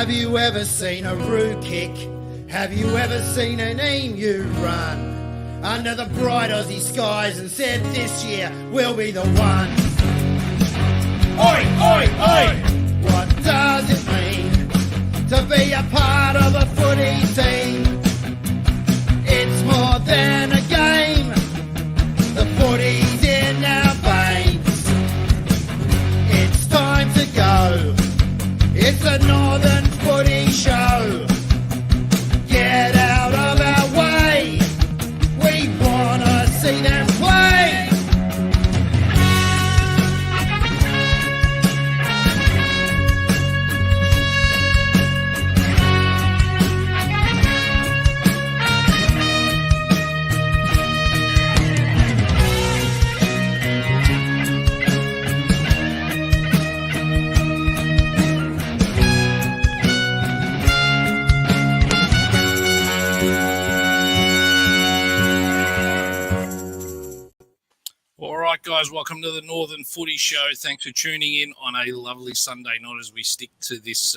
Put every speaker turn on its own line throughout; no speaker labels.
Have you ever seen a roo kick? Have you ever seen an emu run under the bright Aussie skies and said this year we'll be the one? Oi, oi, oi! What does it mean to be a part of a footy team? It's more than a game. The footy's in our veins. It's time to go. It's a Northern Footy Show. Get out of our way. We wanna see them play.
Guys, welcome to the Northern Footy Show. Thanks for tuning in on a lovely Sunday night as we stick to this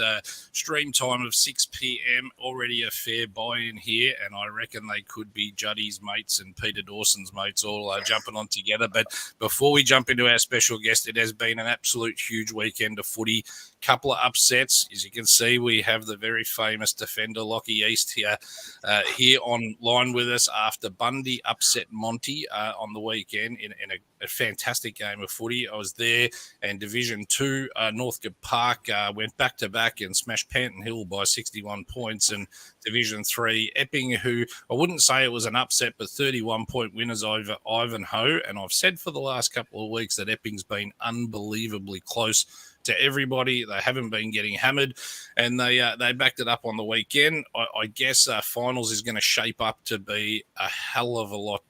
stream time of 6 p.m. Already a fair buy-in here, and I reckon they could be Juddy's mates and Peter Dawson's mates all jumping on together. But before we jump into our special guest, it has been an absolute huge weekend of footy. Couple of upsets. As you can see, we have the very famous defender, Lachlan East, here online with us after Bundy upset Monty on the weekend in a fantastic game of footy. I was there, and Division 2, Northcote Park went back-to-back and smashed Panton Hill by 61 points, and Division 3, Epping, who I wouldn't say it was an upset, but 31-point winners over Ivanhoe, and I've said for the last couple of weeks that Epping's been unbelievably close to everybody. They haven't been getting hammered, and they backed it up on the weekend. I guess finals is going to shape up to be a hell of a lot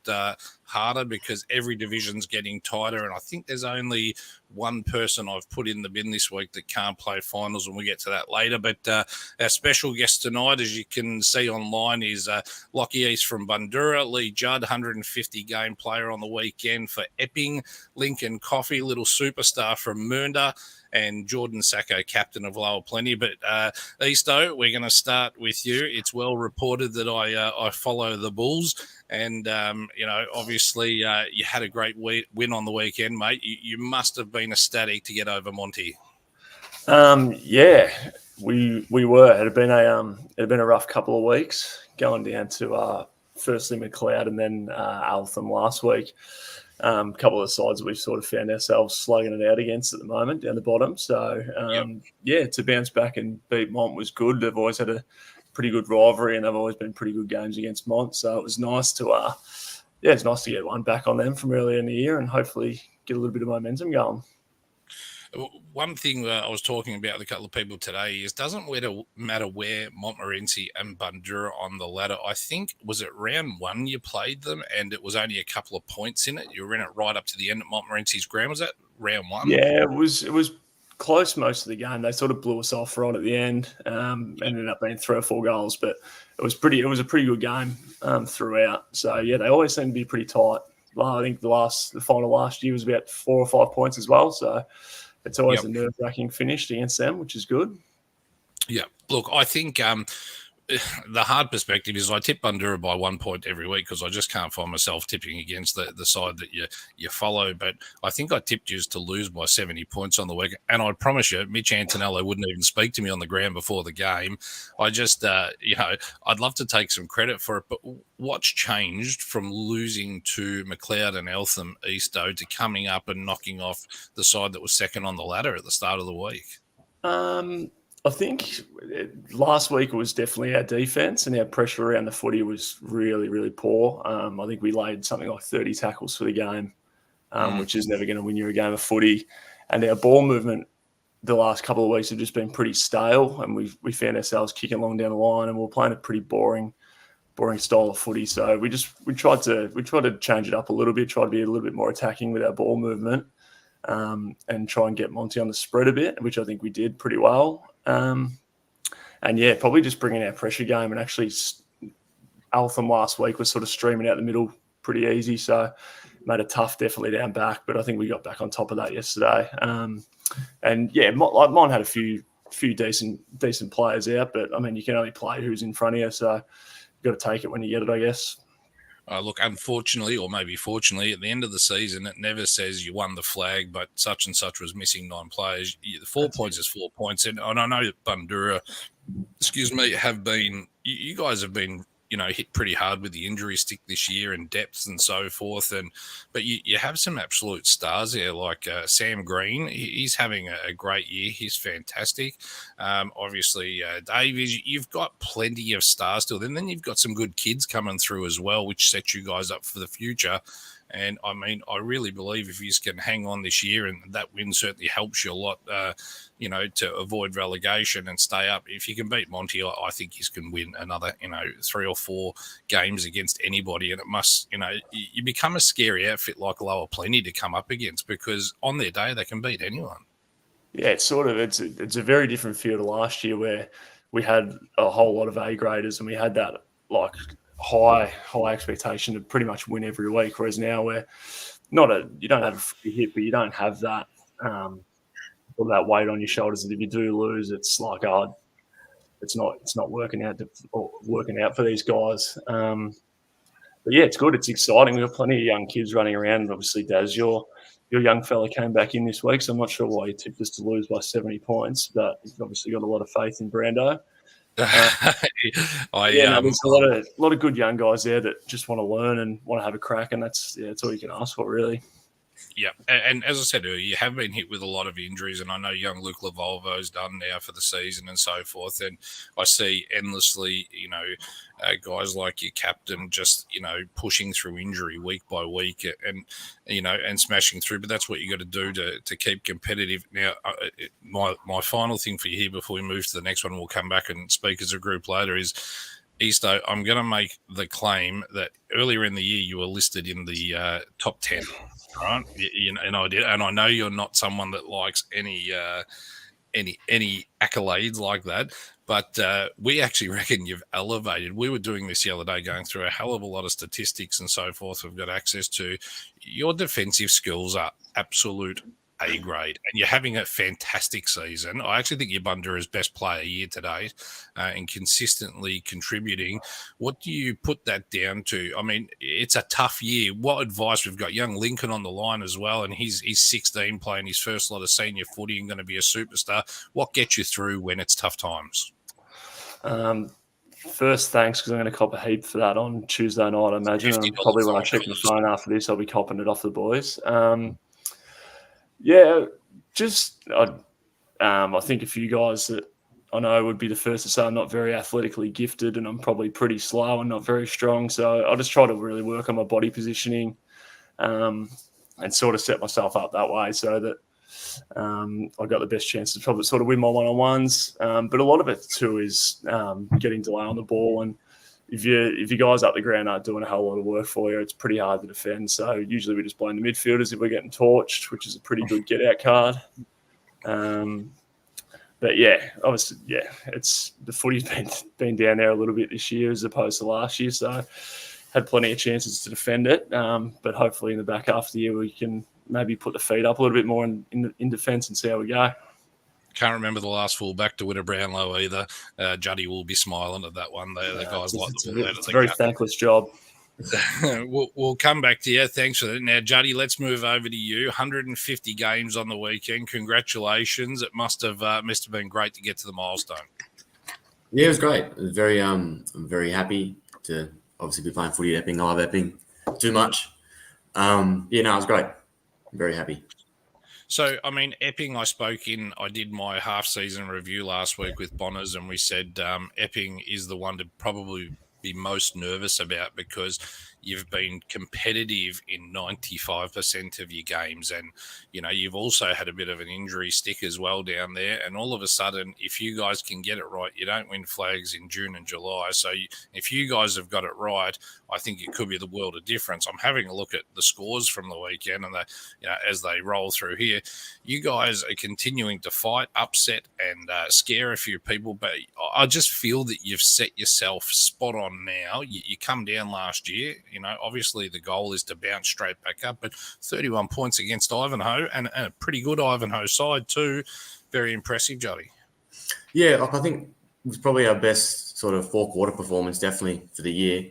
harder because every division's getting tighter, and I think there's only one person I've put in the bin this week that can't play finals, and we'll get to that later. But our special guest tonight, as you can see online, is Lachlan East from Bundoora, Leigh Judd, 150 game player on the weekend for Epping, Lincoln Coffey, little superstar from Mernda, and Jordan Sacco, captain of Lower Plenty. But Easto, we're going to start with you. It's well reported that I follow the Bulls, and obviously you had a great win on the weekend, mate. You must have been ecstatic to get over Monty.
Yeah, we were. It had been a rough couple of weeks going down to firstly McLeod and then Altham last week. A couple of the sides we've sort of found ourselves slugging it out against at the moment down the bottom. So, to bounce back and beat Mont was good. They've always had a pretty good rivalry and they've always been pretty good games against Mont. So it was nice to, it's nice to get one back on them from earlier in the year and hopefully get a little bit of momentum going.
One thing I was talking about with a couple of people today is doesn't matter where Montmorency and Bundoora on the ladder. I think, was it round one you played them and it was only a couple of points in it? You were in it right up to the end at Montmorency's ground. Was that round one?
Yeah, it was close most of the game. They sort of blew us off right at the end. Ended up being 3 or 4 goals, but it was a pretty good game throughout. So yeah, they always seem to be pretty tight. I think the final last year was about 4 or 5 points as well. So it's always a nerve-wracking finish against them, which is good.
Yeah. Look, I think the hard perspective is I tip Bundoora by 1 point every week because I just can't find myself tipping against the side that you follow. But I think I tipped you to lose by 70 points on the week. And I promise you, Mitch Antonello wouldn't even speak to me on the ground before the game. I just, I'd love to take some credit for it. But what's changed from losing to McLeod and Eltham Easto to coming up and knocking off the side that was second on the ladder at the start of the week?
I think last week it was definitely our defence and our pressure around the footy was really, really poor. I think we laid something like 30 tackles for the game, which is never going to win you a game of footy. And our ball movement the last couple of weeks have just been pretty stale, and we found ourselves kicking along down the line, and we're playing a pretty boring style of footy. So we tried to change it up a little bit, try to be a little bit more attacking with our ball movement, and try and get Monty on the spread a bit, which I think we did pretty well. Probably just bringing our pressure game, and actually Altham last week was sort of streaming out the middle pretty easy, so made it tough definitely down back, but I think we got back on top of that yesterday. Mon had a few few decent players out, but I mean, you can only play who's in front of you, so you've got to take it when you get it, I guess.
Look, unfortunately, or maybe fortunately, at the end of the season, it never says you won the flag, but such and such was missing 9 players. The 4 points is 4 points. And I know that Bundoora, have been, you guys have been, hit pretty hard with the injury stick this year and depth and so forth. But you have some absolute stars there, like Sam Green. He's having a great year. He's fantastic. Obviously, Dave, you've got plenty of stars still. And then you've got some good kids coming through as well, which sets you guys up for the future. And I mean, I really believe if you can hang on this year, and that win certainly helps you a lot, to avoid relegation and stay up. If you can beat Monty, I think you can win another, 3 or 4 games against anybody. And it must, you become a scary outfit like Lower Plenty to come up against, because on their day they can beat anyone.
Yeah, it's a very different feel to last year, where we had a whole lot of A graders and we had that like high expectation to pretty much win every week. Whereas now you don't have a free hit, but you don't have that all that weight on your shoulders. And if you do lose, it's like, it's not working out for these guys. But yeah, it's good. It's exciting. We've got plenty of young kids running around, and obviously, Daz, your young fella came back in this week, so I'm not sure why you tipped us to lose by 70 points, but you've obviously got a lot of faith in Brando. There's a lot of good young guys there that just want to learn and want to have a crack, and that's all you can ask for, really.
Yeah, and as I said earlier, you have been hit with a lot of injuries, and I know young Luke Lavolvo's done now for the season and so forth, and I see endlessly, guys like your captain just, pushing through injury week by week and smashing through, but that's what you got to do to keep competitive. Now, my final thing for you here before we move to the next one, we'll come back and speak as a group later, is Easto, I'm going to make the claim that earlier in the year you were listed in the top 10. Right, and I did, and I know you're not someone that likes any accolades like that, but we actually reckon you've elevated. We were doing this the other day, going through a hell of a lot of statistics and so forth. We've got access to your defensive skills are absolute A grade, and you're having a fantastic season. I actually think you're Bundoора's best player year to date, and consistently contributing. What do you put that down to? I mean, it's a tough year. What advice? We've got young Lincoln on the line as well, and he's 16, playing his first lot of senior footy and going to be a superstar. What gets you through when it's tough times?
First, thanks, because I'm going to cop a heap for that on Tuesday night, I imagine. And probably when I check my phone after this, I'll be copping it off the boys. Yeah, I think a few guys that I know would be the first to say I'm not very athletically gifted, and I'm probably pretty slow and not very strong. So I just try to really work on my body positioning and sort of set myself up that way so that I got the best chance to probably sort of win my one-on-ones. But a lot of it too is getting delay on the ball, and if you guys up the ground aren't doing a whole lot of work for you, it's pretty hard to defend. So usually we just blame the midfielders if we're getting torched, which is a pretty good get-out card. But yeah, obviously, it's the footy's been down there a little bit this year as opposed to last year. So had plenty of chances to defend it. But hopefully in the back half of the year we can maybe put the feet up a little bit more in defence and see how we go.
Can't remember the last fullback to win a Brownlow either. Juddy will be smiling at that one. The guys like
it's a very thankless job.
We'll come back to you. Thanks for that. Now, Juddy, let's move over to you. 150 games on the weekend. Congratulations. It must have been great to get to the milestone.
Yeah, it was great. It was I'm very happy to obviously be playing footy at Epping. I love Epping too much. It was great. I'm very happy.
So, I mean, Epping, I did my half-season review last week with Bonners, and we said Epping is the one to probably be most nervous about, because you've been competitive in 95% of your games, and you've also had a bit of an injury stick as well down there, and all of a sudden, if you guys can get it right, you don't win flags in June and July. So if you guys have got it right, I think it could be the world of difference. I'm having a look at the scores from the weekend, and as they roll through here, you guys are continuing to fight, upset, and scare a few people, but I just feel that you've set yourself spot on now. You come down last year. Obviously the goal is to bounce straight back up, but 31 points against Ivanhoe, and a pretty good Ivanhoe side too. Very impressive, Jody.
Yeah, like I think it was probably our best sort of 4-quarter performance, definitely for the year.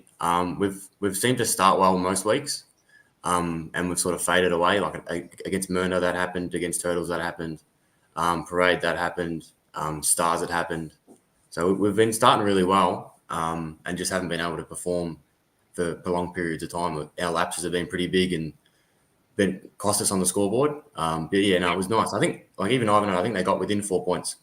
We've seemed to start well most weeks, and we've sort of faded away. Like against Mernda, that happened. Against Turtles, that happened. Parade, that happened. Stars, that happened. So we've been starting really well, and just haven't been able to perform for prolonged periods of time. Our lapses have been pretty big and been cost us on the scoreboard. But yeah, no, it was nice. I think, like even Ivanhoe, I think they got within 4 points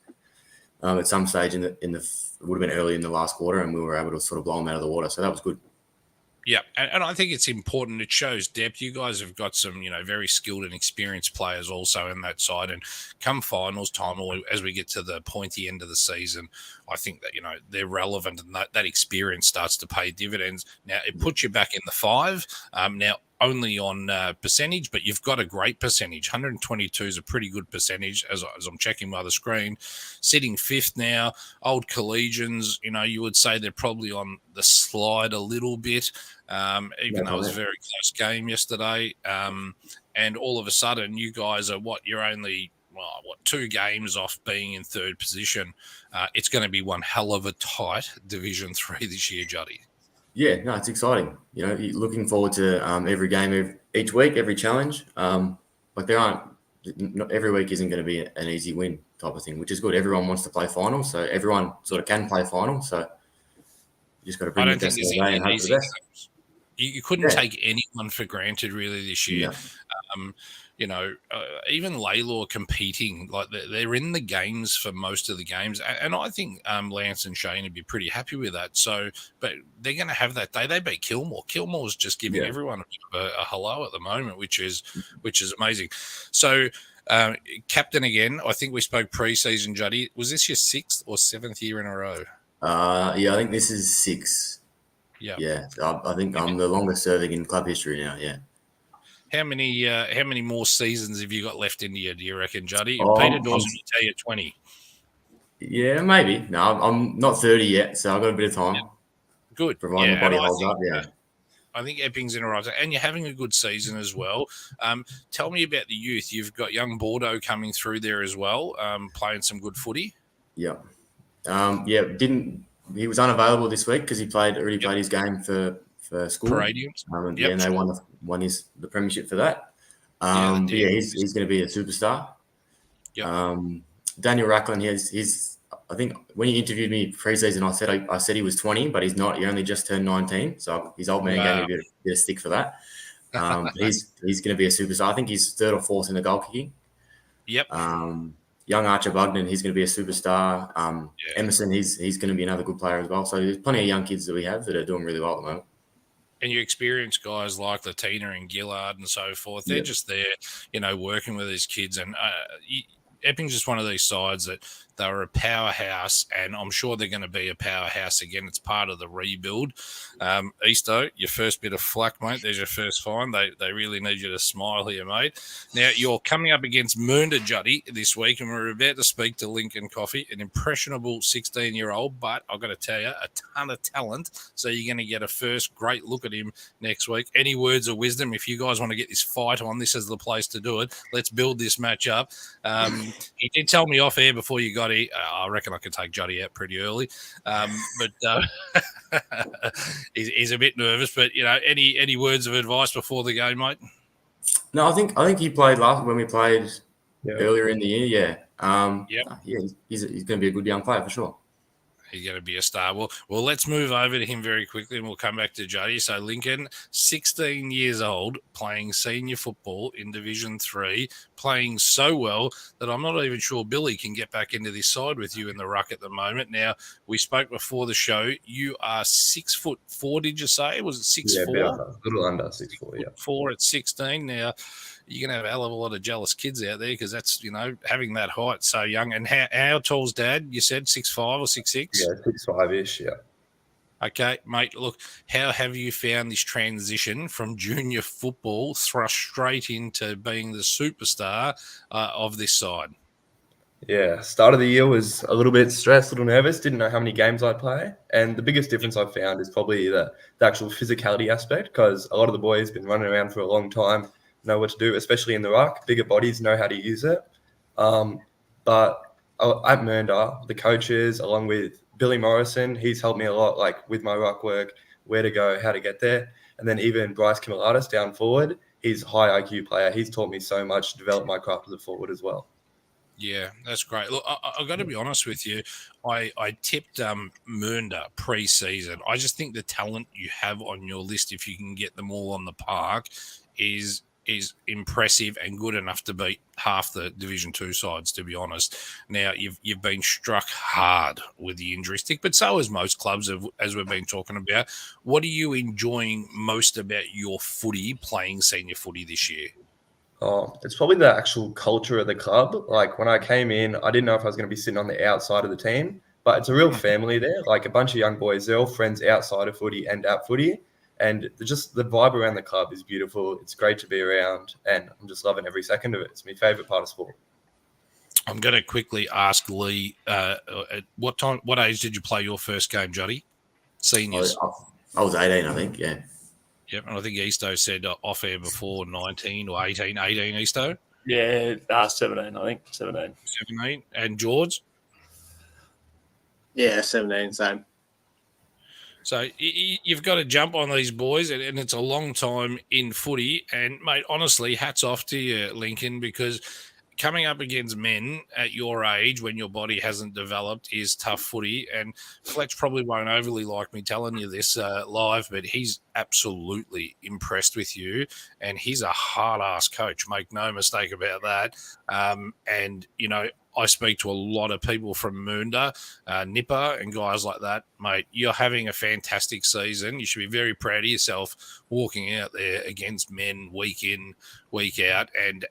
at some stage in the it would have been early in the last quarter, and we were able to sort of blow them out of the water. So that was good.
Yeah, and I think it's important. It shows depth. You guys have got some, very skilled and experienced players also in that side. And come finals time, or as we get to the pointy end of the season, I think that, they're relevant, and that experience starts to pay dividends. Now, it puts you back in the 5. Now, only on percentage, but you've got a great percentage. 122 is a pretty good percentage, as I'm checking by the screen. Sitting 5th now. Old collegians, you would say they're probably on the slide a little bit, even though it was a very close game yesterday. And all of a sudden, you guys are you're only 2 games off being in 3rd position. It's going to be one hell of a tight Division 3 this year, Juddy.
Yeah, no, it's exciting. You're looking forward to every game, each week, every challenge. But not every week isn't going to be an easy win type of thing, which is good. Everyone wants to play finals, so everyone sort of can play finals. So you just got to bring the best of the day and hope for the best.
You couldn't take anyone for granted really this year.
Yeah.
Even Laylaw competing, like they're in the games for most of the games. And I think Lance and Shane would be pretty happy with that. So, but they're going to have that day. They beat Kilmore. Kilmore's just giving everyone a hello at the moment, which is amazing. So, captain again, I think we spoke pre-season, Juddy. Was this your 6th or 7th year in a row?
Yeah, I think this is 6.
Yeah.
Yeah, I think I'm the longest serving in club history now, yeah.
How many more seasons have you got left in you, do you reckon, Juddy?
Oh,
Peter Dawson will tell you 20.
Yeah, maybe. No, I'm not 30 yet, so I've got a bit of time.
Yeah. Good.
Providing the body holds up, yeah.
I think Epping's in a right, and you're having a good season as well. Tell me about the youth. You've got young Bordeaux coming through there as well, playing some good footy.
Yeah. He was unavailable this week because he already played his game for school.
Paradians.
And they won the premiership for that. He's going to be a superstar.
Yep.
Daniel Lachlan, I think when he interviewed me pre-season, I said he was 20, but he's not. He only just turned 19, so his old man gave me a bit of stick for that. He's going to be a superstar. I think he's 3rd or 4th in the goal kicking.
Yep.
Young Archer Bugden, he's going to be a superstar. Emerson, he's going to be another good player as well. So there's plenty of young kids that we have that are doing really well at the moment.
And you experience guys like Latina and Gillard and so forth. They're just there, working with these kids. And Epping's just one of these sides that they're a powerhouse, and I'm sure they're going to be a powerhouse again. It's part of the rebuild. Easto, your first bit of flack, mate. There's your first fine. They really need you to smile here, mate. Now, you're coming up against Mernda, Juddy, this week, and we're about to speak to Lincoln Coffey, an impressionable 16-year-old, but I've got to tell you, a ton of talent. So you're going to get a first great look at him next week. Any words of wisdom? If you guys want to get this fight on, this is the place to do it. Let's build this match up. He did tell me off air before you got here. I reckon I could take Juddy out pretty early, but he's a bit nervous. But any words of advice before the game, mate?
No, I think he played when we played earlier in the year. He's going to be a good young player for sure.
He's going to be a star. Well, let's move over to him very quickly, and we'll come back to Juddy. So Lincoln, 16 years old, playing senior football in Division 3, playing so well that I'm not even sure Billy can get back into this side with you in the ruck at the moment. Now, we spoke before the show. You are 6'4", did you say? Was it 6'4"?
Yeah, a little under 6'4", yeah.
4 at 16. Now, you're going to have a hell of a lot of jealous kids out there because that's, having that height so young. And how tall's Dad? You said 6'5" or 6'6"?
Yeah, 6'5"-ish, yeah.
Okay, mate, look, how have you found this transition from junior football thrust straight into being the superstar of this side?
Yeah, start of the year was a little bit stressed, a little nervous, didn't know how many games I'd play. And the biggest difference I've found is probably the actual physicality aspect, because a lot of the boys have been running around for a long time, know what to do, especially in the ruck. Bigger bodies know how to use it. But at Mernda, the coaches, along with Billy Morrison, he's helped me a lot, like with my ruck work, where to go, how to get there. And then even Bryce Kimalatis down forward, he's a high IQ player. He's taught me so much to develop my craft as a forward as well.
Yeah, that's great. Look, I've got to be honest with you. I tipped Mernda pre-season. I just think the talent you have on your list, if you can get them all on the park, is impressive and good enough to beat half the Division 2 sides, to be honest. Now, you've been struck hard with the injury stick, but so has most clubs, as we've been talking about. What are you enjoying most about your footy, playing senior footy this year?
Oh, it's probably the actual culture of the club. Like when I came in, I didn't know if I was going to be sitting on the outside of the team, but it's a real family there. Like a bunch of young boys, they're all friends outside of footy and at footy. And just the vibe around the club is beautiful. It's great to be around, and I'm just loving every second of it. It's my favourite part of sport.
I'm going to quickly ask Leigh, at what age did you play your first game, Juddy? Seniors.
I was 18, I think, yeah.
Yep, and I think Easto said off air before 19 or 18 Easto.
Yeah, 17, I think. 17.
17. And George?
Yeah, 17, same.
So you've got to jump on these boys, and it's a long time in footy. And, mate, honestly, hats off to you, Lincoln, because coming up against men at your age when your body hasn't developed is tough footy. And Fletch probably won't overly like me telling you this live, but he's absolutely impressed with you. And he's a hard-ass coach, make no mistake about that. And, you know, I speak to a lot of people from Mernda, Nipper and guys like that. Mate, you're having a fantastic season. You should be very proud of yourself walking out there against men week in, week out and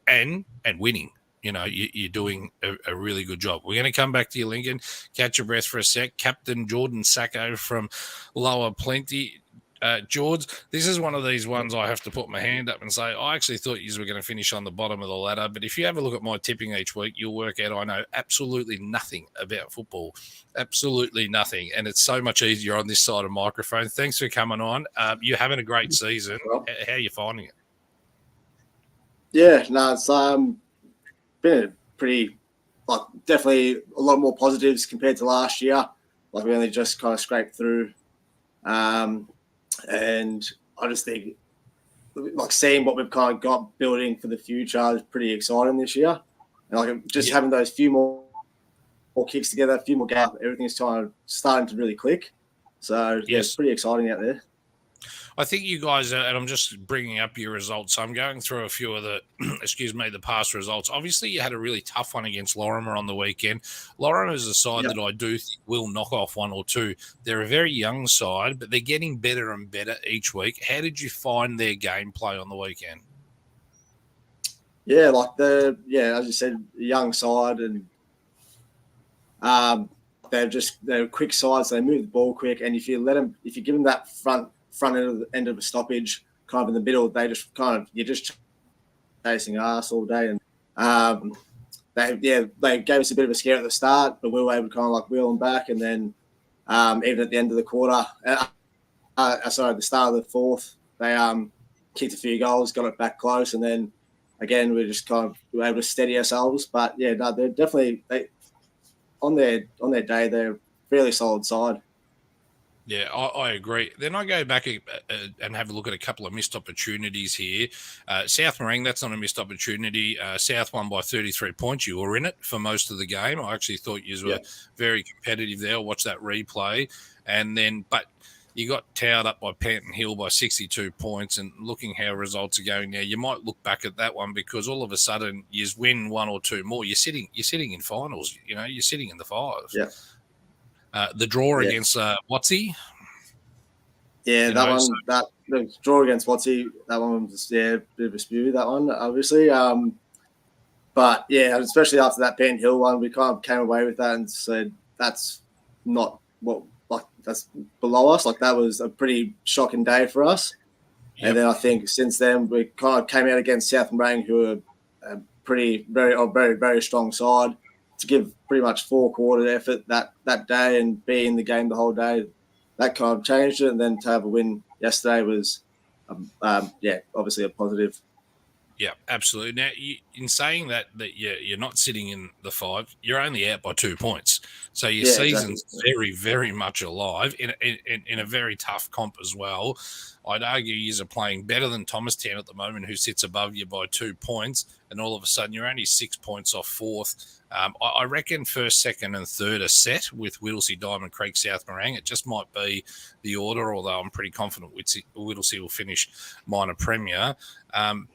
winning. You know, you're doing a really good job. We're going to come back to you, Lincoln. Catch your breath for a sec. Captain Jordan Sacco from Lower Plenty. George, this is one of these ones I have to put my hand up and say, I actually thought you were going to finish on the bottom of the ladder, but if you have a look at my tipping each week, you'll work out I know absolutely nothing about football. Absolutely nothing. And it's so much easier on this side of the microphone. Thanks for coming on. You're having a great season. How are you finding it?
Yeah, no, it's been a pretty, definitely a lot more positives compared to last year. Like, we only just kind of scraped through. And I just think, seeing what we've kind of got building for the future is pretty exciting this year. And having those few more kicks together, a few more gaps, everything's kind of starting to really click. So yeah, it's pretty exciting out there.
I think you guys, and I'm just bringing up your results. So I'm going through a few of the, the past results. Obviously, you had a really tough one against Lorimer on the weekend. Lorimer is a side that I do think will knock off one or two. They're a very young side, but they're getting better and better each week. How did you find their gameplay on the weekend?
Yeah, as you said, a young side, and they're quick sides. So they move the ball quick, and if you give them that front end of a stoppage, kind of in the middle, you're just chasing ass all day. And they gave us a bit of a scare at the start, but we were able to kind of wheel them back. And then even at the end of the quarter, the start of the fourth, they kicked a few goals, got it back close, and then again we were able to steady ourselves. But yeah, no, they're definitely on their day, they're a fairly solid side.
Yeah, I agree. Then I go back and have a look at a couple of missed opportunities here. South Morang, that's not a missed opportunity. South won by 33 points. You were in it for most of the game. I actually thought you were very competitive there. I'll watch that replay. But you got towed up by Panton Hill by 62 points, and looking how results are going now, you might look back at that one because all of a sudden you win one or two more. You're sitting in finals. You know, you're sitting in the fives.
Yeah.
The draw against Watsy.
Yeah, the draw against Watsy, that one was a bit of a spew, that one, obviously. But yeah, especially after that Panton Hill one, we kind of came away with that and said that's not that's below us. That was a pretty shocking day for us. Yep. And then I think since then we kind of came out against South Morang, who are a very, very strong side, to give pretty much 4 quarter effort that day and be in the game the whole day. That kind of changed it. And then to have a win yesterday was, obviously a positive.
Yeah, absolutely. Now, in saying that you're not sitting in the 5, you're only out by 2 points. So your season's very, very much alive in a very tough comp as well. I'd argue you're playing better than Thomastown at the moment, who sits above you by 2 points, and all of a sudden you're only 6 points off 4th. I reckon 1st, 2nd, and 3rd are set with Whittlesea, Diamond Creek, South Morang. It just might be the order, although I'm pretty confident Whittlesea will finish minor premier.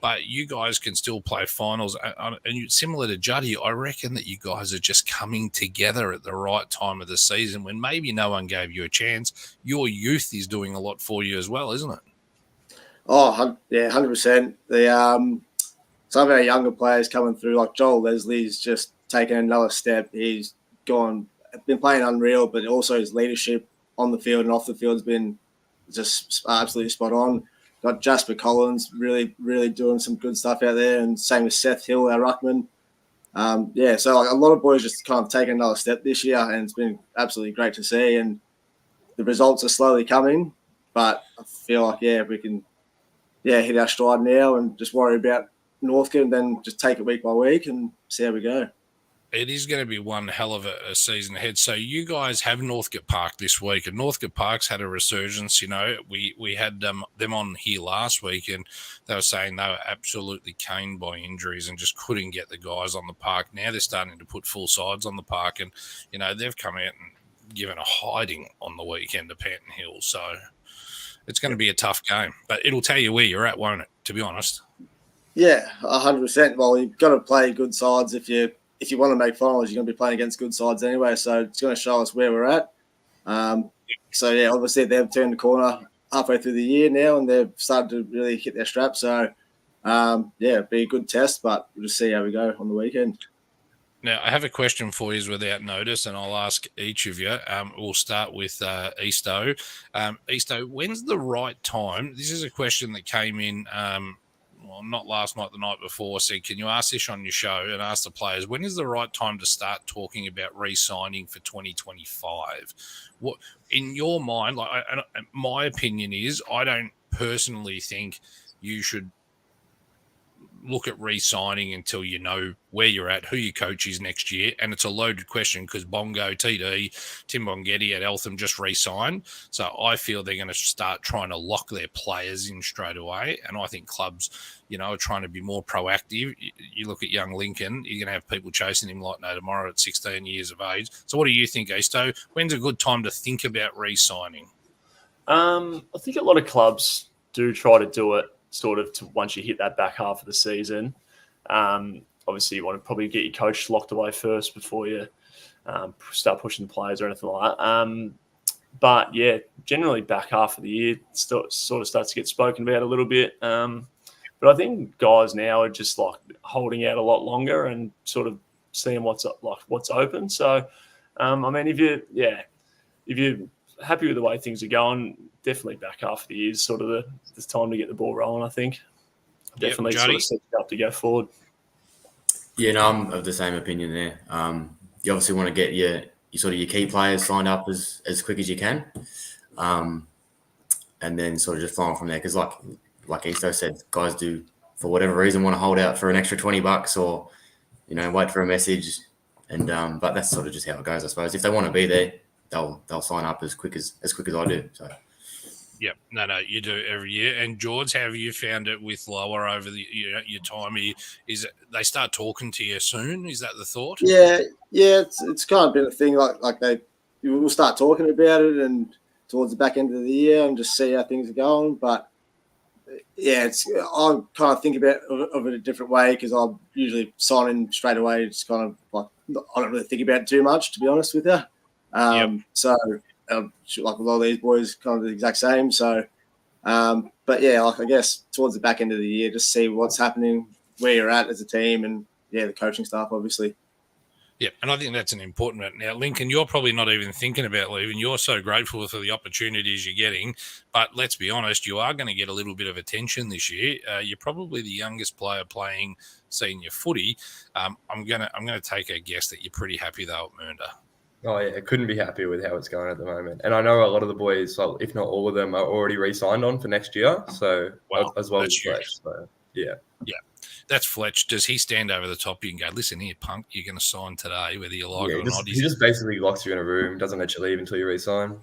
But you guys can still play finals. And similar to Juddy, I reckon that you guys are just coming together at the right time of the season when maybe no one gave you a chance. Your youth is doing a lot for you as well, isn't it?
Oh, yeah, 100%. Some of our younger players coming through, like Joel Leslie's just taken another step. He's been playing unreal, but also his leadership on the field and off the field has been just absolutely spot on. Got Jasper Collins really, really doing some good stuff out there, and same with Seth Hill, our ruckman. So like a lot of boys just kind of taking another step this year, and it's been absolutely great to see. And the results are slowly coming, but I feel like we can hit our stride now and just worry about Northcote, and then just take it week by week and see how we go.
It is going to be one hell of a season ahead. So you guys have Northcote Park this week, and Northcote Park's had a resurgence. You know, we had them on here last week, and they were saying they were absolutely caned by injuries and just couldn't get the guys on the park. Now they're starting to put full sides on the park, and, you know, they've come out and given a hiding on the weekend to Panton Hill. So it's going to be a tough game, but it'll tell you where you're at, won't it, to be honest? Yeah,
100%. Well, you've got to play good sides if you want to make finals. You're going to be playing against good sides anyway, so it's going to show us where we're at. Obviously they've turned the corner halfway through the year now, and they've started to really hit their straps. So, it'll be a good test, but we'll just see how we go on the weekend.
Now, I have a question for you without notice, and I'll ask each of you. We'll start with Easto. Easto, when's the right time? This is a question that came in not last night, the night before, said, can you ask this on your show and ask the players, when is the right time to start talking about re-signing for 2025? What, in your mind, my opinion is, I don't personally think you should look at re-signing until you know where you're at, who your coach is next year. And it's a loaded question because Bongo, TD, Tim Bongetti at Eltham just re-signed. So I feel they're going to start trying to lock their players in straight away. And I think clubs, you know, are trying to be more proactive. You look at young Lincoln, you're going to have people chasing him like no tomorrow at 16 years of age. So what do you think, Easto? When's a good time to think about re-signing?
I think a lot of clubs do try to do it sort of to once you hit that back half of the season. Obviously, you want to probably get your coach locked away first before you start pushing the players or anything like that. But, yeah, generally back half of the year sort of starts to get spoken about a little bit. But I think guys now are just, like, holding out a lot longer and sort of seeing what's open. So, I mean, if you're happy with the way things are going, definitely back half of the year is sort of the time to get the ball rolling, I think. Definitely sort of set you up to go forward.
Yeah, no, I'm of the same opinion there. You obviously want to get your key players signed up as quick as you can, and then sort of just fly on from there. Because like Easto said, guys do, for whatever reason, want to hold out for an extra $20 or, you know, wait for a message. And but that's sort of just how it goes, I suppose. If they want to be there, they'll sign up as quick as I do. So.
Yeah, no, you do every year. And George, how have you found it with Lower over your time? Is it, they start talking to you soon? Is that the thought?
Yeah, it's kind of been a thing. We'll start talking about it, and towards the back end of the year, and just see how things are going. But yeah, I kind of think about it a different way because I'm usually signing straight away. It's kind of like I don't really think about it too much, to be honest with you. So. Like a lot of these boys, kind of the exact same. So, but yeah, I guess towards the back end of the year, just see what's happening, where you're at as a team, and the coaching staff, obviously.
Yeah, and I think that's an important one. Now, Lincoln, you're probably not even thinking about leaving. You're so grateful for the opportunities you're getting. But let's be honest, you are going to get a little bit of attention this year. You're probably the youngest player playing senior footy. I'm going to take a guess that you're pretty happy though at Mernda.
Oh, yeah, I couldn't be happier with how it's going at the moment. And I know a lot of the boys, well, if not all of them, are already re-signed on for next year. So, as well as Flesh. So, yeah.
Yeah. That's Fletch. Does he stand over the top? You can go, listen here, punk, you're going to sign today, whether you like it or not.
He just basically locks you in a room, doesn't let you leave until you resign.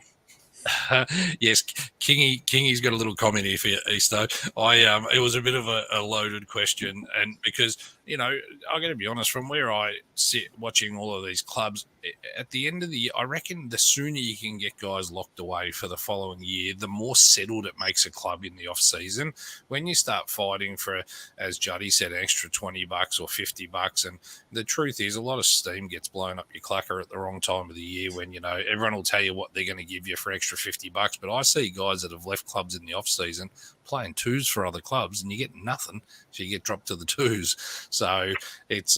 Yes, Kingy's got a little comment here for you, Easto. It was a bit of a loaded question, and because I'm going to be honest, from where I sit watching all of these clubs, at the end of the year, I reckon the sooner you can get guys locked away for the following year, the more settled it makes a club in the off season. When you start fighting for, as Juddy said, an extra $20 or $50, and the truth is, a lot of steam gets blown up your clacker at the wrong time of the year when everyone will tell you what they're going to give you for extra $50. But I see guys that have left clubs in the off season playing twos for other clubs, and you get nothing, so you get dropped to the twos. So it's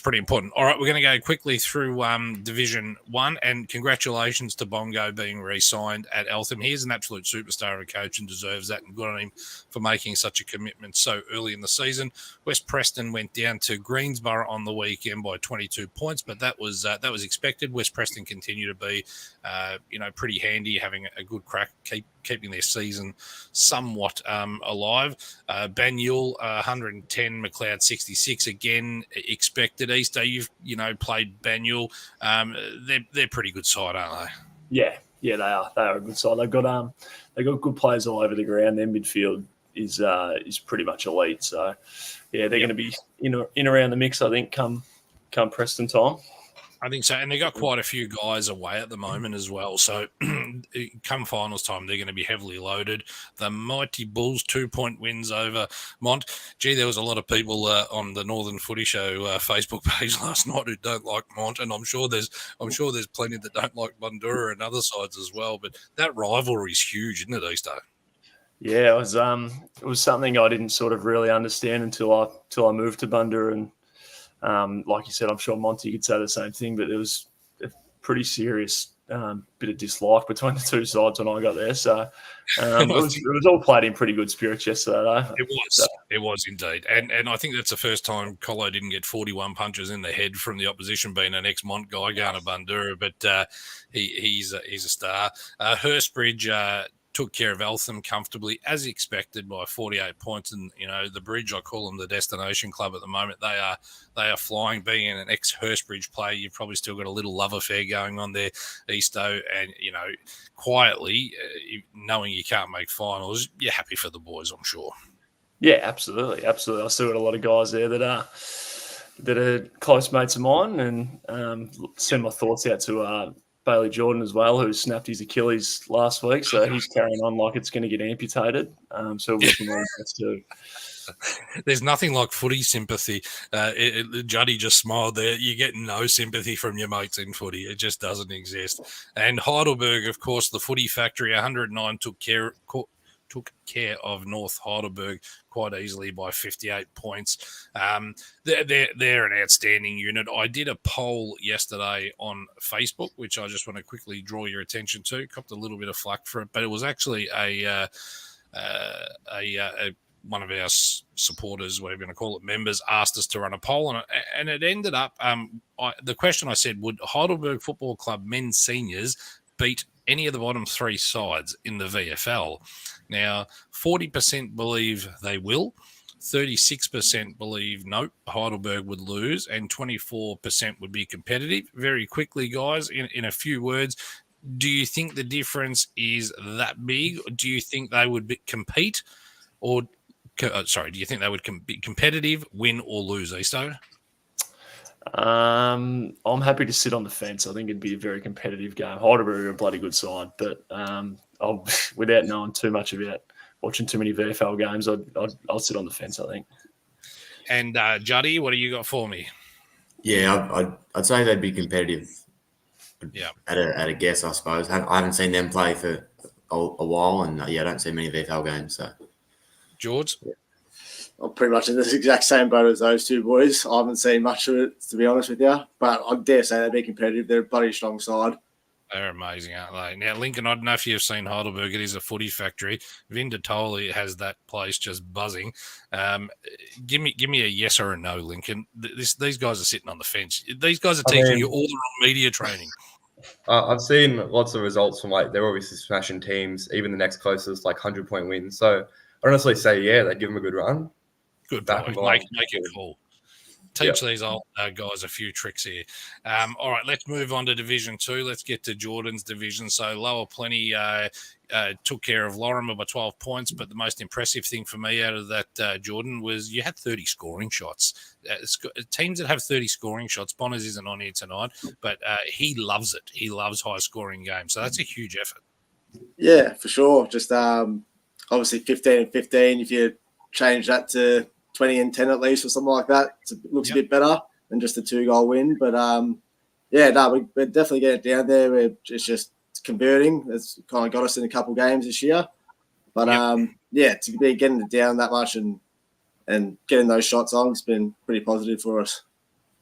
pretty important. All right, we're going to go quickly through Division 1, and congratulations to Bongo being re-signed at Eltham. He's an absolute superstar of a coach and deserves that, and good on him for making such a commitment so early in the season. West Preston went down to Greensborough on the weekend by 22 points, but that was expected. West Preston continue to be pretty handy, having a good crack, keeping their season somewhat alive. Banyule 110, McLeod 66. Again, expected. Easter, you've played Banyule. They're pretty good side, aren't they?
Yeah, they are. They are a good side. They've got good players all over the ground. Their midfield is pretty much elite. So yeah, they're going to be in around the mix, I think, come Preston time.
I think so. And they got quite a few guys away at the moment as well. So come finals time, they're going to be heavily loaded. The mighty Bulls 2-point wins over Mont. Gee, there was a lot of people on the Northern Footy Show Facebook page last night who don't like Mont, and I'm sure there's plenty that don't like Bundoora and other sides as well. But that rivalry is huge, isn't it, Easto?
Yeah, it was something I didn't sort of really understand until I moved to Bundoora, and like you said, I'm sure Monty could say the same thing, but there was a pretty serious bit of dislike between the two sides when I got there. So it was all played in pretty good spirits yesterday, though.
It was indeed. And I think that's the first time Colo didn't get 41 punches in the head from the opposition, being an ex-Mont guy going to Bundoora, but he's a star. Hurstbridge took care of Eltham comfortably, as expected, by 48 points. And, the Bridge, I call them the destination club at the moment. They are flying. Being an ex-Hurstbridge player, you've probably still got a little love affair going on there, Easto. And, quietly, knowing you can't make finals, you're happy for the boys, I'm sure.
Yeah, absolutely. I still got a lot of guys there that are close mates of mine, and send my thoughts out to Bailey Jordan as well, who snapped his Achilles last week, so he's carrying on like it's going to get amputated. So we're looking at that too.
There's nothing like footy sympathy. Juddy just smiled there. You get no sympathy from your mates in footy. It just doesn't exist. And Heidelberg, of course, the footy factory, 109 took care of North Heidelberg quite easily by 58 points. They're an outstanding unit. I did a poll yesterday on Facebook, which I just want to quickly draw your attention to. Copped a little bit of flack for it, but it was actually one of our supporters, whatever you want to call it, members, asked us to run a poll, and it ended up, the question I said, would Heidelberg Football Club men's seniors beat any of the bottom three sides in the VFL? Now, 40% believe they will, 36% believe no, Heidelberg would lose, and 24% would be competitive. Very quickly, guys, in a few words, do you think the difference is that big? Do you think they would compete, or do you think they would be competitive, win or lose, Easto?
I'm happy to sit on the fence. I think it'd be a very competitive game. Heidelberg are a bloody good side, but without knowing too much about watching too many VFL games, I'll sit on the fence, I think. And
Juddy, what do you got for me?
Yeah, I'd say they'd be competitive.
Yeah,
at a guess, I suppose. I haven't seen them play for a while, and I don't see many VFL games. So,
George.
Yeah. I'm pretty much in the exact same boat as those two boys. I haven't seen much of it, to be honest with you, but I dare say they'd be competitive. They're a bloody strong side.
They're amazing, aren't they? Now, Lincoln, I don't know if you've seen Heidelberg. It is a footy factory. Vinda Toli has that place just buzzing. Give me a yes or a no, Lincoln. These guys are sitting on the fence. These guys are teaching you all the wrong media training.
I've seen lots of results from, they're obviously smashing teams, even the next closest, 100-point wins. So I honestly say, they'd give them a good run.
Good
back
boy.
and forth.
Make it cool. Teach these old guys a few tricks here. All right, let's move on to Division 2. Let's get to Jordan's division. So Lower Plenty took care of Lorimer by 12 points, but the most impressive thing for me out of that, Jordan, was you had 30 scoring shots. Teams that have 30 scoring shots, Bonners isn't on here tonight, but he loves it. He loves high-scoring games, so that's a huge effort.
Yeah, for sure. Just obviously 15 and 15, if you change that to 20 and 10 at least or something like that, it looks a bit better than just a 2-goal win. But, we're definitely getting it down there. It's just converting. It's kind of got us in a couple games this year. But, to be getting it down that much and getting those shots on, it's been pretty positive for us.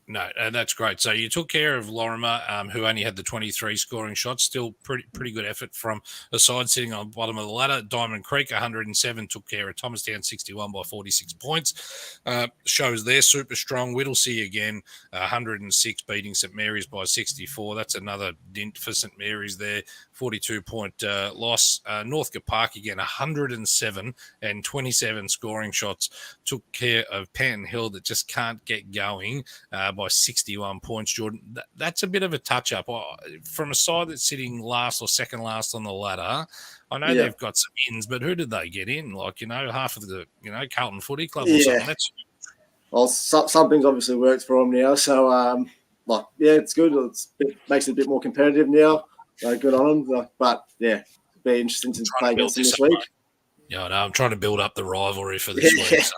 No, that's great. So you took care of Lorimer, who only had the 23 scoring shots. Still pretty good effort from a side sitting on the bottom of the ladder. Diamond Creek, 107, took care of Thomastown, 61 by 46 points. Shows they're super strong. Whittlesea again, 106, beating St Mary's by 64. That's another dint for St Mary's there. 42-point loss. Northcote Park again, 107 and 27 scoring shots. Took care of Panton Hill that just can't get going by 61 points, Jordan. That's a bit of a touch-up. From a side that's sitting last or second last on the ladder, I know they've got some ins, but who did they get in? Half of the, Carlton Footy Club or something.
Well, something's obviously worked for them now. So, it's good. It makes it a bit more competitive now. Good on them. It'll be interesting to play against them this week.
Yeah, no, I'm trying to build up the rivalry for this week. So,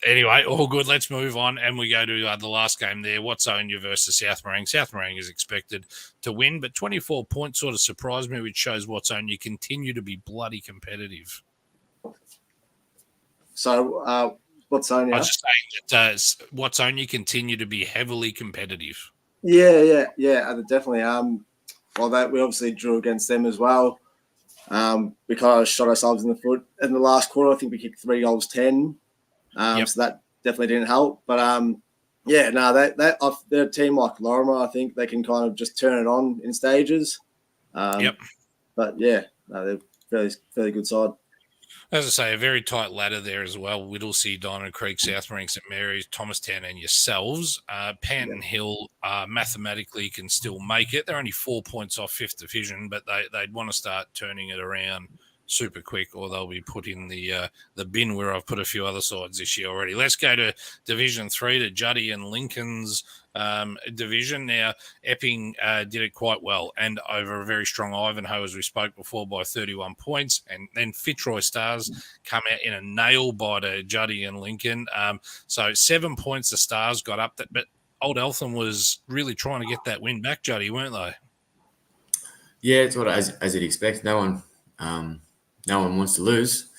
anyway, all good. Let's move on, and we go to the last game there. Whatsonia versus South Morang. South Morang is expected to win, but 24 points sort of surprised me, which shows Whatsonia continue to be bloody competitive.
So, Whatsonia?
I was just saying that Whatsonia continue to be heavily competitive.
Yeah, definitely. We obviously drew against them as well. We kind of shot ourselves in the foot in the last quarter. I think we kicked 3 goals 10. So that definitely didn't help. But they're a team like Lorimer. I think they can kind of just turn it on in stages. But they're fairly good side.
As I say, a very tight ladder there as well. Whittlesea, Diamond Creek, South Morang, St Mary's, Thomastown, and yourselves. Panton Hill mathematically can still make it. They're only 4 points off 5th division, but they'd want to start turning it around super quick, or they'll be put in the bin where I've put a few other sides this year already. Let's go to Division 3, to Juddy and Lincoln's division. Now, Epping did it quite well, and over a very strong Ivanhoe, as we spoke before, by 31 points. And then Fitzroy Stars come out in a nail-biter, Juddy and Lincoln. So 7 points the Stars got up, but Old Eltham was really trying to get that win back, Juddy, weren't they?
Yeah, it's as you'd expect. No one wants to lose.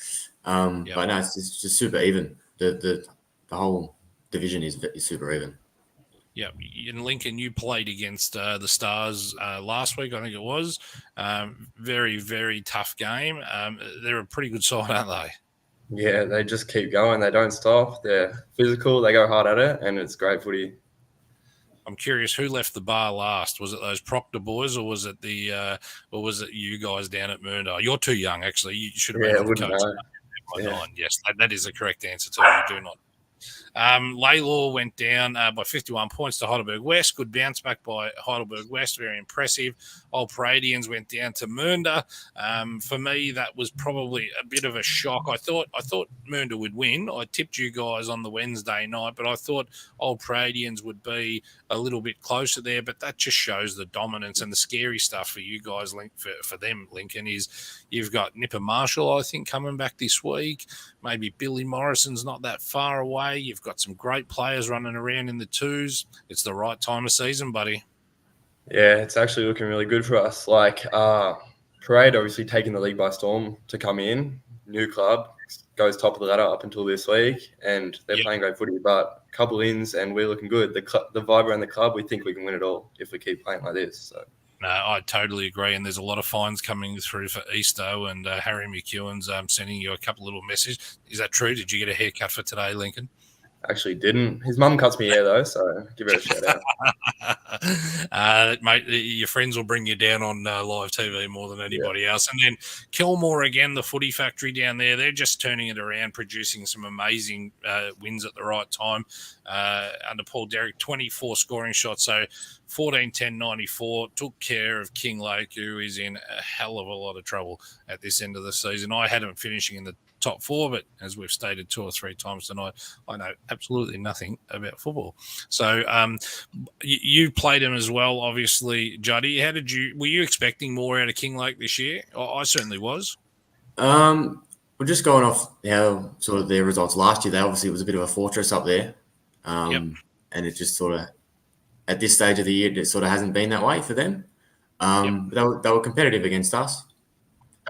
But no, it's just super even. The whole division is super even.
Yeah, in Lincoln, you played against the Stars last week, I think it was. Very, very tough game. They're a pretty good side, aren't they?
Yeah, they just keep going. They don't stop. They're physical. They go hard at it, and it's great footy.
I'm curious, who left the bar last? Was it those Proctor boys, or was it you guys down at Mernda? You're too young, actually. You should have been the coach. Yes, that is the correct answer too. You do not. Laylaw went down by 51 points to Heidelberg West. Good bounce back by Heidelberg West. Very impressive. Old Paradians went down to Mernda. For me, that was probably a bit of a shock. I thought Mernda would win. I tipped you guys on the Wednesday night, but I thought Old Paradians would be a little bit closer there. But that just shows the dominance, and the scary stuff for you guys, for them, Lincoln, is you've got Nipper Marshall, I think, coming back this week. Maybe Billy Morrison's not that far away. You've got some great players running around in the twos. It's the right time of season, buddy.
Yeah, it's actually looking really good for us. Parade obviously taking the league by storm to come in. New club, goes top of the ladder up until this week, and they're playing great footy. But a couple ins, and we're looking good. The vibe around the club, we think we can win it all if we keep playing like this. So.
No, I totally agree. And there's a lot of fines coming through for Easto, and Harry McEwen's sending you a couple little messages. Is that true? Did you get a haircut for today, Lincoln?
Actually didn't. His mum cuts me hair though, so give her a shout out.
Mate, your friends will bring you down on live TV more than anybody else. And then Kilmore again, the footy factory down there, they're just turning it around, producing some amazing wins at the right time. Under Paul Derrick, 24 scoring shots, so 14-10-94, took care of King Lake, who is in a hell of a lot of trouble at this end of the season. I had him finishing in the top four, but as we've stated 2 or 3 times tonight, I know absolutely nothing about football. So you played him as well, obviously, Juddy. Were you expecting more out of King Lake this year? I certainly was.
We're just going off how sort of their results last year. They obviously was a bit of a fortress up there, and it just sort of at this stage of the year, it sort of hasn't been that way for them. They were competitive against us.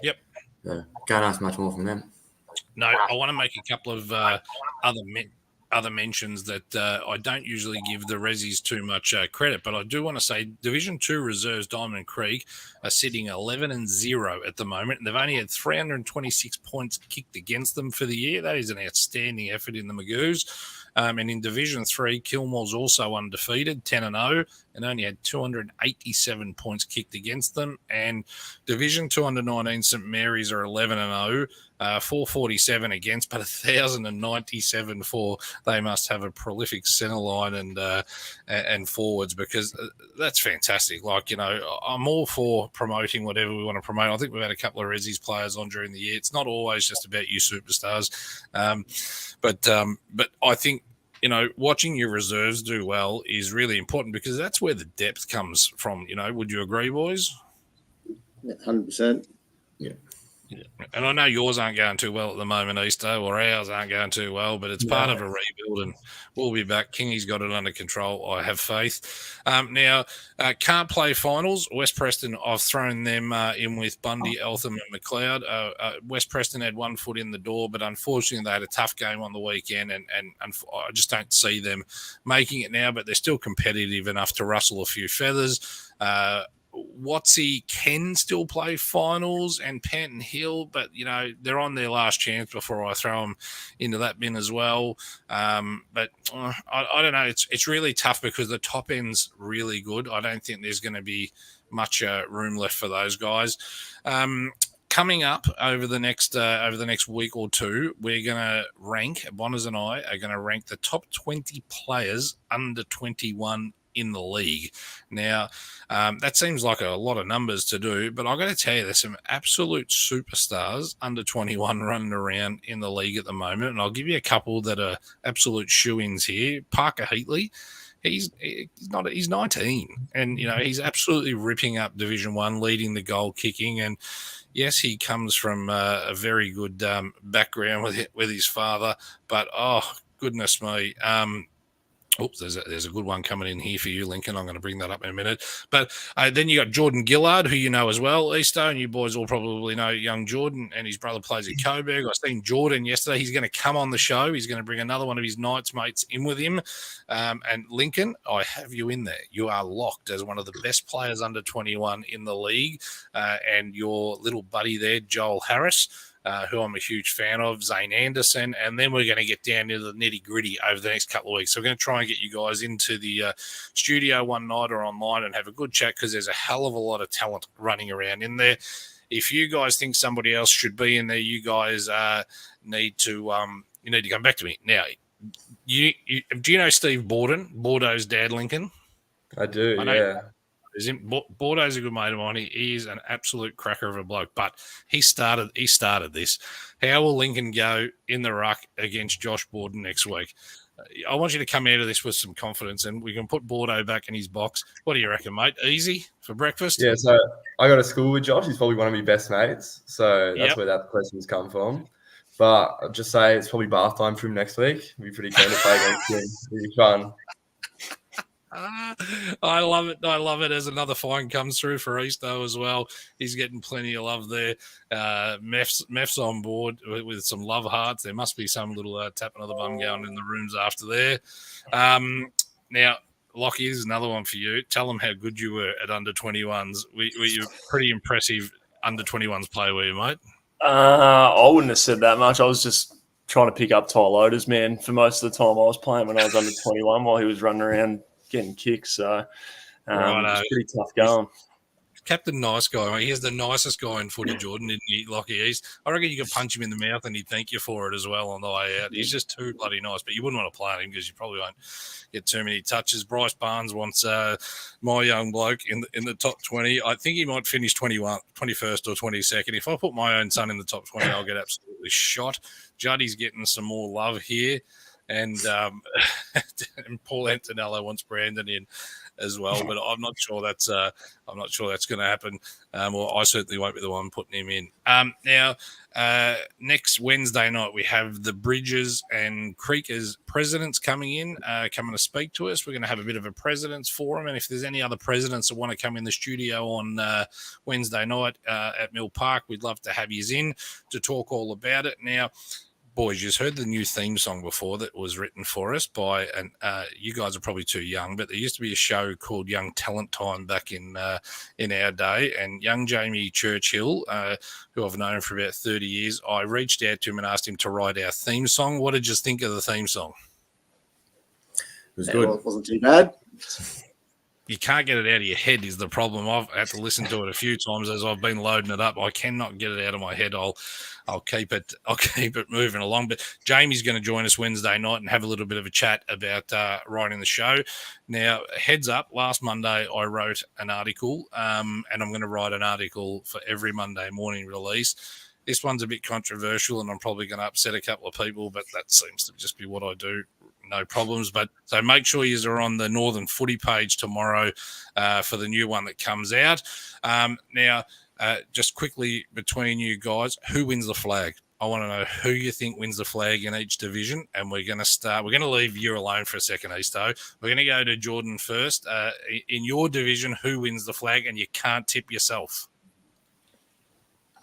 Yep.
So can't ask much more from them.
No, I want to make a couple of other mentions that I don't usually give the Rezzies too much credit, but I do want to say Division 2 reserves Diamond Creek are sitting 11-0 at the moment, and they've only had 326 points kicked against them for the year. That is an outstanding effort in the Magoos. And in Division 3, Kilmore's also undefeated, 10-0, and only had 287 points kicked against them. And Division 2 under-19 St Mary's are 11-0, 447 against, but 1,097 for. They must have a prolific centre line and forwards, because that's fantastic. Like, I'm all for promoting whatever we want to promote. I think we've had a couple of Rezzies players on during the year. It's not always just about you superstars. But I think, watching your reserves do well is really important, because that's where the depth comes from. Would you agree, boys?
100%.
Yeah.
And I know yours aren't going too well at the moment, Easter, or ours aren't going too well, but it's part of a rebuild, and we'll be back. Kingy's got it under control. I have faith. Now, can't play finals. West Preston, I've thrown them in with Bundy, Eltham and McLeod. West Preston had 1 foot in the door, but unfortunately they had a tough game on the weekend, and I just don't see them making it now, but they're still competitive enough to rustle a few feathers. Watsy can still play finals, and Panton Hill, but they're on their last chance before I throw them into that bin as well. But I don't know. It's really tough, because the top end's really good. I don't think there's going to be much room left for those guys. Coming up over the next week or two, we're going to rank. Bonners and I are going to rank the top 20 players under 21 in the league. Now, that seems like a lot of numbers to do, but I've got to tell you, there's some absolute superstars under 21 running around in the league at the moment, and I'll give you a couple that are absolute shoo-ins here. Parker Heatley, he's 19, and he's absolutely ripping up Division 1, leading the goal kicking, and yes, he comes from a very good background with his father, but oh goodness me. Oops, there's a good one coming in here for you, Lincoln. I'm going to bring that up in a minute. But then you got Jordan Gillard, who you know as well, Easter, and you boys all probably know young Jordan, and his brother plays at Coburg. I seen Jordan yesterday. He's going to come on the show. He's going to bring another one of his Knights mates in with him. And Lincoln, I have you in there. You are locked as one of the best players under 21 in the league. And your little buddy there, Joel Harris, who I'm a huge fan of, Zane Anderson, and then we're going to get down to the nitty-gritty over the next couple of weeks. So we're going to try and get you guys into the studio one night or online and have a good chat, because there's a hell of a lot of talent running around in there. If you guys think somebody else should be in there, you guys need to come back to me. Now, do you know Steve Borden, Bordeaux's dad, Lincoln?
I do, yeah.
Bordeaux's a good mate of mine. He is an absolute cracker of a bloke, but he started this. How will Lincoln go in the ruck against Josh Borden next week? I want you to come out of this with some confidence, and we can put Bordeaux back in his box. What do you reckon, mate? Easy for breakfast?
Yeah, so I go to school with Josh. He's probably one of my best mates, so that's where that question's come from. But I'll just say it's probably bath time for him next week. It'll be pretty keen to play against him. It'll be fun.
I love it. I love it as another fine comes through for Easto as well. He's getting plenty of love there. Mef's on board with some love hearts. There must be some little tapping of the bum going in the rooms after there. Now, Lockie, here's another one for you. Tell them how good you were at under 21s. Were you pretty impressive under 21s player, were you, mate?
I wouldn't have said that much. I was just trying to pick up Ty Loader's man for most of the time I was playing when I was under 21 while he was running around getting kicks. So it's pretty tough going.
Captain Nice Guy. He is the nicest guy in footy, Jordan, isn't he? Like I reckon you could punch him in the mouth and he'd thank you for it as well on the way out. He's just too bloody nice, but you wouldn't want to play him because you probably won't get too many touches. Bryce Barnes wants my young bloke in the top 20. I think he might finish 21st or 22nd. If I put my own son in the top 20, I'll get absolutely shot. Juddy's getting some more love here. And and Paul Antonello wants Brandon in as well, but I'm not sure that's going to happen. Or I certainly won't be the one putting him in. Now, next Wednesday night we have the Bridges and Creekers presidents coming to speak to us. We're going to have a bit of a presidents forum, and if there's any other presidents that want to come in the studio on Wednesday night at Mill Park, we'd love to have you in to talk all about it. Now, boys, you've heard the new theme song before that was written for us by, and you guys are probably too young, but there used to be a show called Young Talent Time back in our day, and young Jamie Churchill, who I've known for about 30 years, I reached out to him and asked him to write our theme song. What did you think of the theme song?
It was good.
It wasn't too bad.
You can't get it out of your head is the problem. I've had to listen to it a few times as I've been loading it up. I cannot get it out of my head. I'll keep it moving along. But Jamie's going to join us Wednesday night and have a little bit of a chat about writing the show. Now, heads up, last Monday I wrote an article, and I'm going to write an article for every Monday morning release. This one's a bit controversial, and I'm probably going to upset a couple of people, but that seems to just be what I do. No problems. But so make sure you are on the Northern Footy page tomorrow for the new one that comes out. Now, just quickly between you guys, who wins the flag? I want to know who you think wins the flag in each division. And we're going to start. We're going to leave you alone for a second, Easto. We're going to go to Jordan first. In your division, who wins the flag? And you can't tip yourself.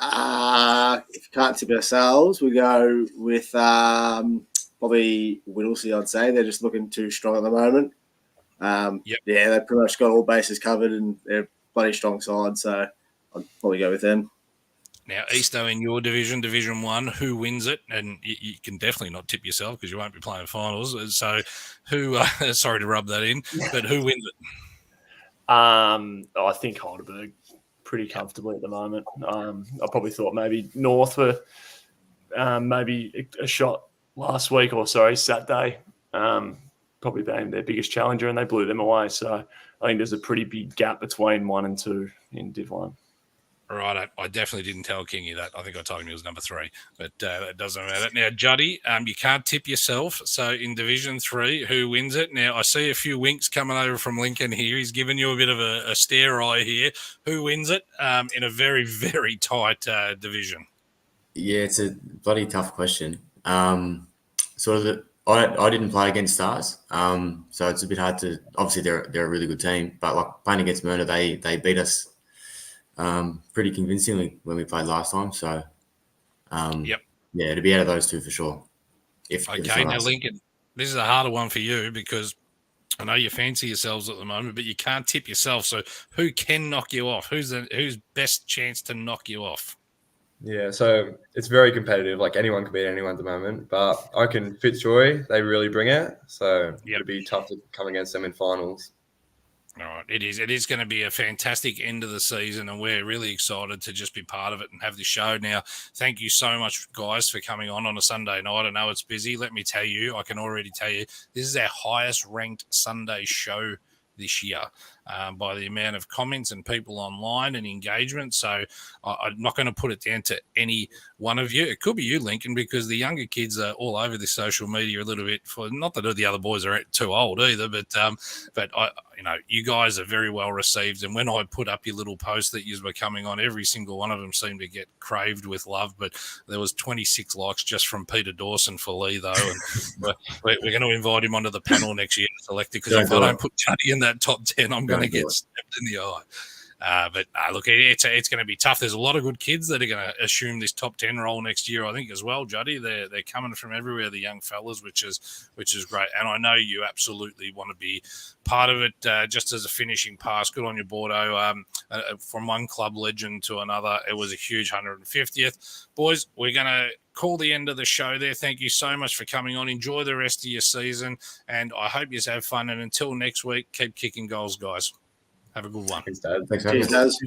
If you can't tip ourselves, we go with probably Whittlesey, I'd say. They're just looking too strong at the moment.
Yep.
Yeah, they've pretty much got all bases covered and they're a bloody strong side, so I'd probably go with them.
Now, Easto, in your division, Division 1, who wins it? And you can definitely not tip yourself because you won't be playing finals. So who, sorry to rub that in, but who wins it?
I think Heidelberg pretty comfortably at the moment. I probably thought maybe North were maybe a shot last week Saturday, probably being their biggest challenger, and they blew them away. So I think there's a pretty big gap between 1 and 2 in Div 1.
All right, I definitely didn't tell Kingy that. I think I told him he was number 3, but that doesn't matter. Now, Juddy, you can't tip yourself. So in Division 3, who wins it? Now, I see a few winks coming over from Lincoln here. He's giving you a bit of a stare eye here. Who wins it in a very, very tight division?
Yeah, it's a bloody tough question. I didn't play against Stars, so it's a bit hard to. Obviously, they're a really good team, but like playing against Mernda, they beat us pretty convincingly when we played last time. So,
yep,
yeah, to be out of those two for sure.
Okay, now Lincoln, this is a harder one for you because I know you fancy yourselves at the moment, but you can't tip yourself. So, who can knock you off? Who's best chance to knock you off?
Yeah, so it's very competitive. Like anyone can beat anyone at the moment, but I reckon Fitzroy, they really bring it. So it'll be tough to come against them in finals.
All right, it is. It is going to be a fantastic end of the season, and we're really excited to just be part of it and have the show. Now, thank you so much, guys, for coming on a Sunday night. I know it's busy. Let me tell you, I can already tell you, this is our highest ranked Sunday show this year by the amount of comments and people online and engagement. So I'm not going to put it down to any one of you. It could be you, Lincoln, because the younger kids are all over this social media a little bit. Not that the other boys are too old either, but you guys are very well received. And when I put up your little post that you were coming on, every single one of them seemed to get craved with love. But there was 26 likes just from Peter Dawson for Leigh, though. And we're going to invite him onto the panel next year to select it, because if I don't put Juddy in that top 10, I'm going to get stabbed in the eye. Look, it's going to be tough. There's a lot of good kids that are going to assume this top 10 role next year, I think, as well, Juddy. They're coming from everywhere, the young fellas, which is great. And I know you absolutely want to be part of it, just as a finishing pass. Good on your Bordeaux. From one club legend to another, it was a huge 150th. Boys, we're going to call the end of the show there. Thank you so much for coming on. Enjoy the rest of your season, and I hope you have fun. And until next week, keep kicking goals, guys. Have a good one.
Thanks, Dad.
Thanks,
Cheers,
man.
guys.